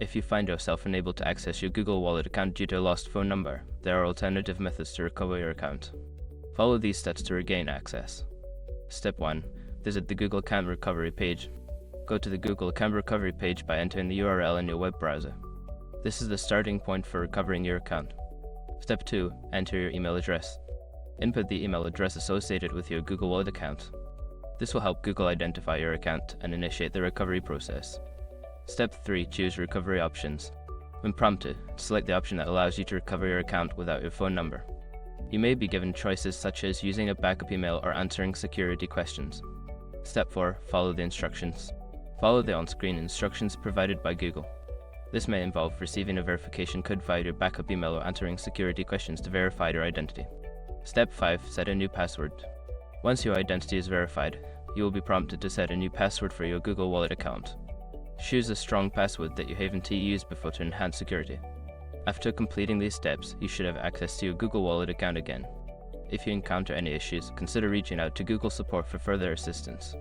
If you find yourself unable to access your Google Wallet account due to a lost phone number, there are alternative methods to recover your account. Follow these steps to regain access. Step 1. Visit the Google Account Recovery page. Go to the Google Account Recovery page by entering the URL in your web browser. This is the starting point for recovering your account. Step 2. Enter your email address. Input the email address associated with your Google Wallet account. This will help Google identify your account and initiate the recovery process. Step 3. Choose recovery options. When prompted, select the option that allows you to recover your account without your phone number. You may be given choices such as using a backup email or answering security questions. Step 4. Follow the instructions. Follow the on-screen instructions provided by Google. This may involve receiving a verification code via your backup email or answering security questions to verify your identity. Step 5. Set a new password. Once your identity is verified, you will be prompted to set a new password for your Google Wallet account. Choose a strong password that you haven't used before to enhance security. After completing these steps, you should have access to your Google Wallet account again. If you encounter any issues, consider reaching out to Google support for further assistance.